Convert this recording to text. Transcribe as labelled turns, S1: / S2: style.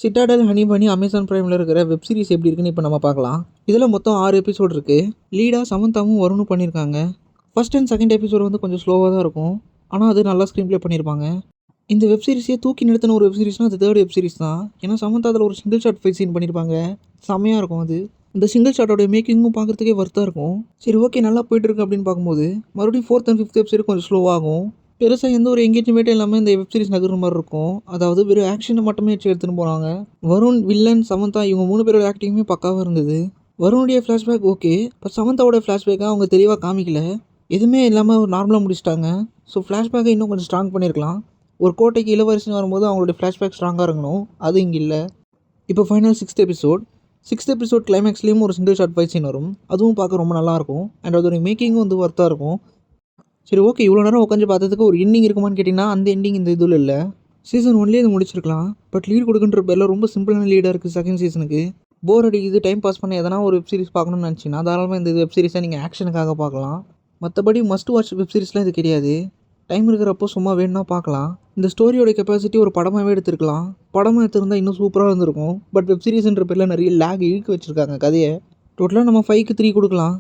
S1: Citadel honey பனி Amazon பிரைமில் இருக்கிற web series எப்படி இருக்குன்னு இப்போ நம்ம பார்க்கலாம். இதில் மொத்தம் 6 எபிசோட் இருக்குது. லீடாக சமந்தாவும் வருணும் பண்ணியிருக்காங்க. ஃபர்ஸ்ட் அண்ட் செகண்ட் எபிசோட் வந்து கொஞ்சம் ஸ்லோவாக தான் இருக்கும். ஆனால் அது நல்லா ஸ்க்ரீன் ப்ளே பண்ணியிருப்பாங்க. இந்த வெப் சீரிஸே தூக்கி நிறுத்தின ஒரு வெப் சீரிஸ்னால் அது தேர்ட் வெப் சீரிஸ் தான். ஏன்னா சமந்தா அதில் ஒரு சிங்கிள் ஷாட் ஃபைட் சீன் பண்ணியிருப்பாங்க. செம்மையாக இருக்கும் அது. இந்த சிங்கிள் ஷாட்டோட மேக்கிங்கும் பார்க்குறதுக்கே வர்த்தாக இருக்கும். சரி ஓகே நல்லா போயிட்டுருக்கு அப்படின்னு பார்க்கும்போது மறுபடியும் 4th and 5th எபிசோடு கொஞ்சம் ஸ்லோவாகும். பெருசாக எந்த ஒரு எங்கேஜ்மெண்ட்டும் இல்லாமல் இந்த வெப் சீரிஸ் நகர்ற மாதிரி இருக்கும். அதாவது வெறும் ஆக்ஷனை மட்டுமே வச்சு எடுத்துகிட்டு போகிறாங்க. வருண், வில்லன், சமந்தா இவங்க 3 பேரோட ஆக்டிங்குமே பக்காவாக இருந்தது. வருணுடைய ஃப்ளாஷ்பேக் ஓகே, பட் சமந்தாவோட ஃப்ளாஷ்பேக்கை அவங்க தெளிவாக காமிக்கல. எதுவுமே இல்லாமல் ஒரு நார்மலாக முடிச்சிட்டாங்க. ஸோ ஃப்ளாஷ்பேக்கை இன்னும் கொஞ்சம் ஸ்ட்ராங் பண்ணியிருக்கலாம். ஒரு கோட்டைக்கு இளவரசின்னு வரும்போது அவங்களுடைய ஃப்ளாஷ்பேக் ஸ்ட்ராங்காக இருக்கணும். அது இங்கே இல்லை. இப்போ ஃபைனல் 6th எபிசோட் கிளைமேக்ஸ்லேயும் ஒரு சிங்கிள் ஷாட் ஃபைட் சீன் வரும். அதுவும் பார்க்க ரொம்ப நல்லாயிருக்கும். அண்ட் அதோடைய மேக்கிங்கும் வந்து ஒர்த்தாக இருக்கும். சரி ஓகே, இவ்வளோ நேரம் உட்காந்து பார்த்ததுக்கு ஒரு எண்டிங் இருக்குமான்னு கேட்டிங்கன்னா அந்த எண்டிங் இந்த இதில் இல்லை. சீசன் 1லேயே இது முடிச்சிருக்கலாம். பட் லீட் கொடுக்குன்ற பேரில் ரொம்ப சிம்பிளான லீடாக இருக்குது செகண்ட் சீசனுக்கு. போர் அடிக்குது, டைம் பாஸ் பண்ணி எதனா ஒரு வெப் சீரிஸ் பார்க்கணும்னு நினச்சிங்கன்னா தாராளமாக இந்த வெப் சீரிஸை நீங்கள் ஆக்ஷனுக்காக பார்க்கலாம். மற்றபடி மஸ்ட் வாட்ச் வெப் சீரிஸ்லாம் இது கிடையாது. டைம் இருக்கிறப்போ சும்மா வேணும்னா பார்க்கலாம். இந்த ஸ்டோரியோட கெப்பாசிட்டி ஒரு படமாகவே எடுத்துருக்கலாம். படமாக எடுத்திருந்தால் இன்னும் சூப்பராக இருந்திருக்கும். பட் வெப் சீரிஸ்ன்ற பேரில் நிறைய லேக் இழுக்க வச்சுருக்காங்க கதையை. டோட்டலாக நம்ம 5க்கு 3 கொடுக்கலாம்.